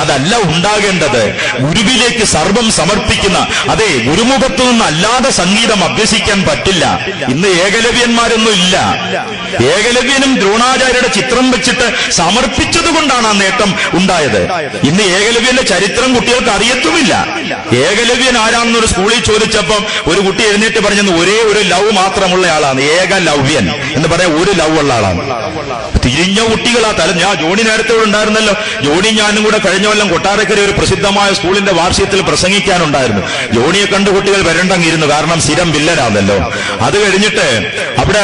അതല്ല ഉണ്ടാകേണ്ടത്. ഗുരുവിലേക്ക് സർവം സമർപ്പിക്കുന്ന, അതെ, ഗുരുമുഖത്തു നിന്നല്ലാതെ സംഗീതം അഭ്യസിക്കാൻ പറ്റില്ല. ഇന്ന് ഏകലവ്യന്മാരൊന്നും ഇല്ല. ഏകലവ്യനും ദ്രോണാചാര്യരുടെ ചിത്രം വെച്ചിട്ട് സമർപ്പിച്ചതുകൊണ്ടാണ് ആ നേട്ടം ഉണ്ടായത്. ഇന്ന് ഏകലവ്യന്റെ ചരിത്രം കുട്ടികൾക്ക് അറിയത്തുമില്ല. ഏകലവ്യൻ ആരാണെന്നൊരു സ്കൂളിൽ ചോദിച്ചപ്പം ഒരു കുട്ടി എഴുന്നേറ്റ് പറഞ്ഞത് ഒരേ ഒരു ലവ് മാത്രമുള്ള ആളാണ്, ഏകലവ്യൻ എന്ന് പറയാൻ ഒരു ലവ് ഉള്ള ആളാണ്. തിരിഞ്ഞ കുട്ടികളാ ഞാൻ ജോണി നേരത്തെ ഇവിടെ ഉണ്ടായിരുന്നല്ലോ. ജോണി ഞാനും കൂടെ കഴിഞ്ഞ കൊല്ലം കൊട്ടാരക്കര ഒരു പ്രസിദ്ധമായ സ്കൂളിന്റെ വാർഷികത്തിൽ പ്രസംഗിക്കാനുണ്ടായിരുന്നു. ജോണിയെ കണ്ട് കുട്ടികൾ വരണ്ടങ്ങിരുന്നു, കാരണം സ്ഥിരം വില്ലനാണല്ലോ. അത് കഴിഞ്ഞിട്ട് അവിടെ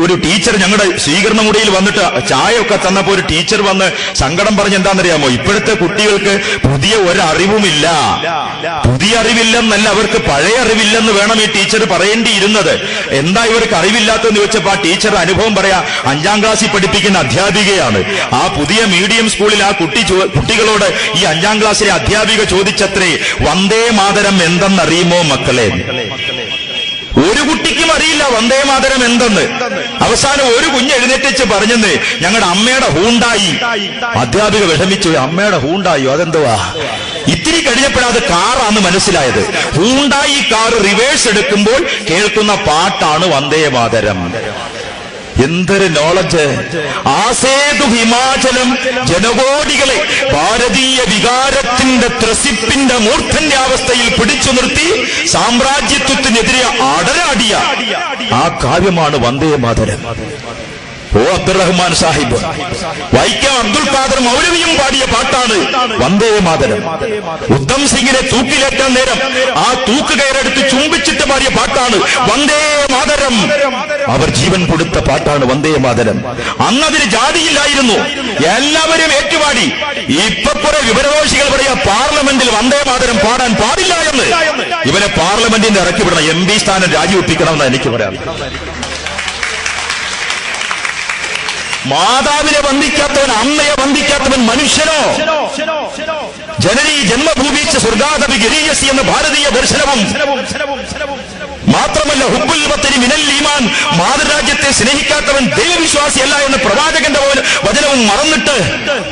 ഒരു ടീച്ചർ ഞങ്ങളുടെ സ്വീകരണ മുറിയിൽ വന്നിട്ട് ചായ ഒക്കെ തന്നപ്പോ ഒരു ടീച്ചർ വന്ന് സങ്കടം പറഞ്ഞ് എന്താണെന്നറിയാമോ? ഇപ്പോഴത്തെ കുട്ടികൾക്ക് പുതിയ ഒരറിവുമില്ല. പുതിയ അറിവില്ലെന്നല്ല, അവർക്ക് പഴയ അറിവില്ലെന്ന് വേണം ഈ ടീച്ചർ പറയേണ്ടിയിരുന്നത്. എന്താ ഇവർക്ക് അറിവില്ലാത്തെന്ന് ചോദിച്ചപ്പോ ആ ടീച്ചർ അനുഭവം പറയാ. 5ാം ക്ലാസ്സിൽ പഠിപ്പിക്കുന്ന അധ്യാപികയാണ്. ആ പുതിയ മീഡിയം സ്കൂളിൽ ആ കുട്ടികളോട് ഈ 5ാം ക്ലാസ്സിലെ അധ്യാപിക ചോദിച്ചത്രേ, വന്ദേ മാതരം എന്തെന്നറിയുമോ മക്കളെ? ഒരു കുട്ടിക്കും അറിയില്ല വന്ദേ മാതരം എന്തെന്ന്. അവസാനം ഒരു കുഞ്ഞ് എഴുന്നേറ്റിച്ച് പറഞ്ഞെന്ന്, ഞങ്ങളുടെ അമ്മയുടെ ഹൂണ്ടായി. അധ്യാപിക വിഷമിച്ചു, അമ്മയുടെ ഹൂണ്ടായോ, അതെന്തുവാ? ഇത്തിരി കഴിഞ്ഞപ്പോഴത് കാറാന്ന് മനസ്സിലായത്. ഹൂണ്ടായി കാർ റിവേഴ്സ് എടുക്കുമ്പോൾ കേൾക്കുന്ന പാട്ടാണ് വന്ദേ മാതരം. എന്തൊരു നോളജ്! ആസേതു ഹിമാചലം ജനകോടികളെ ഭാരതീയ വികാരത്തിന്റെ ത്രസിപ്പിന്റെ മൂർധന്റെ അവസ്ഥയിൽ പിടിച്ചു നിർത്തി സാമ്രാജ്യത്വത്തിനെതിരെ അടരാടിയ ആ കാവ്യമാണ് വന്ദേ മാതരം. ഓ അബ്ദുറഹ്മാൻ സാഹിബ്, വൈക്കം അബ്ദുൽ ഖാദർ മൗലവിയും പാടിയ പാട്ടാണ് വന്ദേ മാതരം. ഉദ്ധം സിംഗിനെ തൂക്കിലേറ്റാൻ നേരം ആ തൂക്ക് കയറെടുത്ത് ചുംബിച്ചിട്ട് പാടിയ പാട്ടാണ് വന്ദേ മാതരം. അവർ ജീവൻ കൊടുത്ത പാട്ടാണ് വന്ദേ മാതരം. അന്നതിന് ജാതിയില്ലായിരുന്നു, എല്ലാവരും ഏറ്റുപാടി. ഇപ്പൊ കുറെ വിവരദോഷികൾ പറയാ പാർലമെന്റിൽ വന്ദേ മാതരം പാടാൻ പാടില്ല എന്ന്. ഇവരെ പാർലമെന്റിന്റെ ഇറക്കി വിടണം, MP സ്ഥാനം രാജിവെപ്പിക്കണമെന്നാണ് എനിക്ക് പറയാം. മാതാവിനെ വന്ദിക്കാത്തവൻ, അമ്മയെ വന്ദിക്കാത്തവൻ മനുഷ്യനോ? ജനനീ ജന്മഭൂമിച്ച് സ്വർഗാദപി ഗരീയസി എന്ന ഭാരതീയ ദർശനവും മാത്രമല്ല ഹുബ്ബുൽ വത്തനി മിനൽ ഈമാൻ, മാതൃരാജ്യത്തെ സ്നേഹിക്കാത്തവൻ ദൈവവിശ്വാസിയല്ല എന്ന പ്രവാചകന്റെ വചനവും മറന്നിട്ട്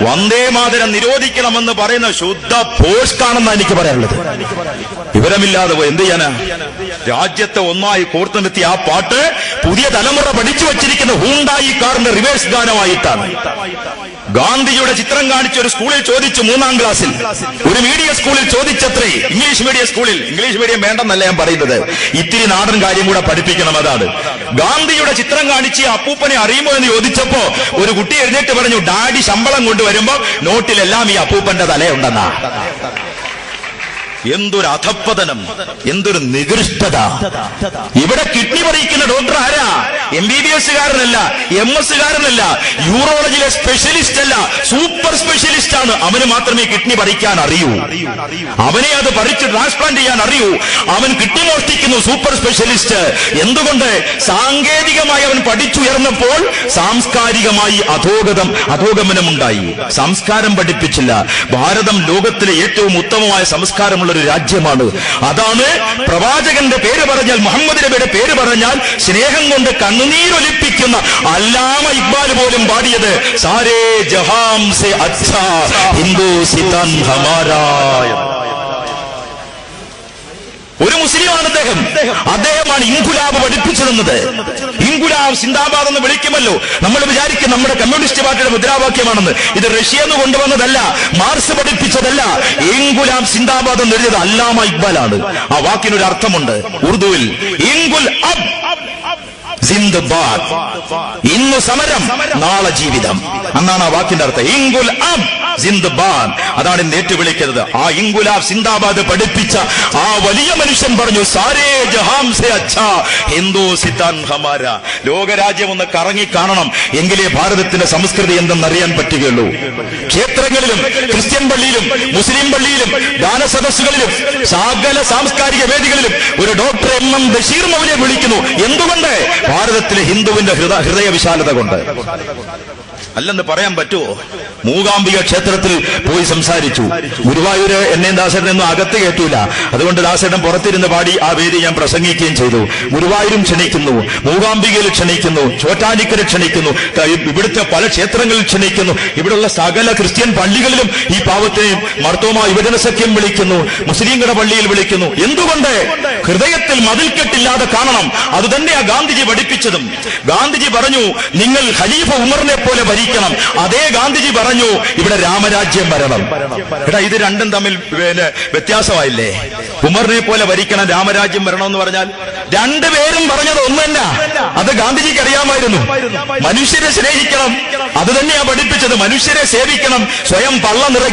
വന്ദേ മാതരം നിരോധിക്കണമെന്ന് പറയുന്ന ശുദ്ധ പോസ്റ്റാണെന്നാണ് എനിക്ക് പറയാനുള്ളത്. വിവരമില്ലാതെ പോയി എന്ത് ചെയ്യാനാ? രാജ്യത്തെ ഒന്നായി കോർത്തു നിർത്തി ആ പാട്ട് പുതിയ തലമുറ പഠിച്ചു വച്ചിരിക്കുന്ന ഹൂണ്ടായി കാറിന്റെ റിവേഴ്സ് ഗാനമായിട്ടാണ്. ഗാന്ധിജിയുടെ ചിത്രം കാണിച്ച് ഒരു സ്കൂളിൽ ചോദിച്ചു, 3ാം ക്ലാസ്സിൽ ഒരു മീഡിയം സ്കൂളിൽ ചോദിച്ചത്രേ, ഇംഗ്ലീഷ് മീഡിയം സ്കൂളിൽ. ഇംഗ്ലീഷ് മീഡിയം വേണ്ടെന്നല്ല ഞാൻ പറയുന്നത്, ഇത്തിരി നാടൻ കാര്യം കൂടെ പഠിപ്പിക്കണം, അതാണ്. ഗാന്ധിജിയുടെ ചിത്രം കാണിച്ച് അപ്പൂപ്പനെ അറിയുമോ എന്ന് ചോദിച്ചപ്പോ ഒരു കുട്ടി എഴുന്നേറ്റ് പറഞ്ഞു, ഡാഡി ശമ്പളം കൊണ്ടുവരുമ്പോ നോട്ടിലെല്ലാം ഈ അപ്പൂപ്പന്റെ തലയുണ്ടെന്നാ. എന്തൊരു അധപ്പതനം, എന്തൊരു നികൃഷ്ടത! ഇവിടെ കിഡ്നി പറിക്കുന്ന ഡോക്ടർ ആരാ? MBBS കാരനല്ല, MS കാരനല്ല, യൂറോളജിയിലെ സ്പെഷ്യലിസ്റ്റ് അല്ല, സൂപ്പർ സ്പെഷ്യലിസ്റ്റ് ആണ്. അവന് മാത്രമേ കിഡ്നി പറിക്കാൻ അറിയൂ, അവനെ അത് പറിച്ച് ട്രാൻസ്പ്ലാന്റ് ചെയ്യാൻ അറിയൂ. അവൻ കിഡ്നി മോഷ്ടിക്കുന്നു, സൂപ്പർ സ്പെഷ്യലിസ്റ്റ്. എന്തുകൊണ്ട്? സാങ്കേതികമായി അവൻ പഠിച്ചുയർന്നപ്പോൾ സാംസ്കാരികമായി അധോഗമനമുണ്ടായി. സംസ്കാരം പഠിപ്പിച്ചില്ല. ഭാരതം ലോകത്തിലെ ഏറ്റവും ഉത്തമമായ സംസ്കാരമുള്ള ഒരു രാജ്യമാണ്. അതാണ് പ്രവാചകന്റെ പേര് പറഞ്ഞാൽ, മുഹമ്മദ് നബിയുടെ പേര് പറഞ്ഞാൽ സ്നേഹം കൊണ്ട് കണ്ണുനീരൊലിപ്പിക്കുന്ന അല്ലാമ ഇക്ബാൽ പോലും പാടിയത് സാരേ ജഹാം സെ അച്ഛാ ഹിന്ദുസ്ഥാൻ ഹമാരാ. ഒരു മുസ്ലിമാണ് അദ്ദേഹമാണ് ഇൻകുലാബ് പഠിപ്പിച്ചതെന്നത്. ഇൻകുലാബ് സിന്ദാബാദ് എന്ന് വിളിക്കുമല്ലോ, നമ്മൾ വിചാരിക്കും നമ്മുടെ കമ്മ്യൂണിസ്റ്റ് പാർട്ടിയുടെ മുദ്രാവാക്യമാണെന്ന്. ഇത് റഷ്യന്ന് കൊണ്ടുവന്നതല്ല, മാർക്സ് പഠിപ്പിച്ചതല്ല. ഇൻകുലാബ് സിന്ദാബാദ് എന്ന് എഴുതിയത് അല്ലാമ ഇക്ബാലാണ്. ആ വാക്കിനൊരു അർത്ഥമുണ്ട് ഉറുദുവിൽ, ഇൻകുൽ അബ് സിന്ദാബാദ്, ഇന്ന് സമരം നാളെ ജീവിതം എന്നാണ് ആ വാക്കിന്റെ അർത്ഥം. ഇൻകുൽ അബ് സിന്ദാബാദ്, അതാണ് ഇന്ന് ഏറ്റുവിളിക്കുന്നത്. ആ ഇൻകുലാബ് സിന്ദാബാദ് പഠിപ്പിച്ച ആ വലിയ മനുഷ്യൻ പറഞ്ഞു, സാരേ ജഹാം സെ അച്ഛാ ഹിന്ദുസ്ഥാൻ ഹമാരാ. ലോകരാജ്യം ഒന്ന് കറങ്ങി കാണണം, എങ്കിലേ ഭാരതത്തിന്റെ സംസ്കൃതി എന്തെന്നറിയാൻ പറ്റുകയുള്ളൂ. ക്ഷേത്രങ്ങളിലും ക്രിസ്ത്യൻ പള്ളിയിലും മുസ്ലിം പള്ളിയിലും ദാനസദസ്സുകളിലും സകല സാംസ്കാരിക വേദികളിലും ഒരു ഡോക്ടർ MM ബഷീർ മൗലവിയെ വിളിക്കുന്നു. എന്തുകൊണ്ട്? ഭാരതത്തിലെ ഹിന്ദുവിന്റെ ഹൃദയ വിശാലത കൊണ്ട്. അല്ലെന്ന് പറയാൻ പറ്റുമോ? മൂകാംബിക ക്ഷേത്ര ക്ഷേത്രത്തിൽ പോയി സംസാരിച്ചു. ഗുരുവായൂര് എന്നെ ദാസേട്ടനൊന്നും അകത്ത് കയറ്റൂല, അതുകൊണ്ട് ദാസേട്ടൻ പുറത്തിരുന്ന് പാടി ആ വേദി ഞാൻ പ്രസംഗിക്കുകയും ചെയ്തു. ഗുരുവായൂരും ക്ഷണിക്കുന്നു, മൂകാംബികയിൽ ക്ഷണിക്കുന്നു, ചോറ്റാനിക്കര ക്ഷണിക്കുന്നു, ഇവിടുത്തെ പല ക്ഷേത്രങ്ങളിൽ ക്ഷണിക്കുന്നു. ഇവിടെയുള്ള സകല ക്രിസ്ത്യൻ പള്ളികളിലും ഈ പാവത്തെ മർത്തോമ യുവജന സഖ്യം വിളിക്കുന്നു, മുസ്ലിങ്ങളുടെ പള്ളിയിൽ വിളിക്കുന്നു. എന്തുകൊണ്ട്? ഹൃദയത്തിൽ മതിൽക്കെട്ടില്ലാതെ കാണണം. അത് തന്നെയാ ഗാന്ധിജി പഠിപ്പിച്ചതും. ഗാന്ധിജി പറഞ്ഞു നിങ്ങൾ ഖലീഫ ഉമറിനെ പോലെ ഭരിക്കണം. അതേ ഗാന്ധിജി പറഞ്ഞു ഇവിടെ രാമരാജ്യം വരണം. എടാ, ഇത് രണ്ടും തമ്മിൽ വ്യത്യാസമായില്ലേ? ഉമറിനെ പോലെ ഭരിക്കണം, രാമരാജ്യം വരണം എന്ന് പറഞ്ഞാൽ രണ്ടുപേരും പറഞ്ഞത് ഒന്ന് തന്നെ. അത് ഗാന്ധിജിക്ക് അറിയാമായിരുന്നു. മനുഷ്യരെ സ്നേഹിക്കണം, അത് തന്നെയാ പഠിപ്പിച്ചത്. മനുഷ്യരെ സേവിക്കണം, സ്വയം പള്ള നിറയ്ക്കണം.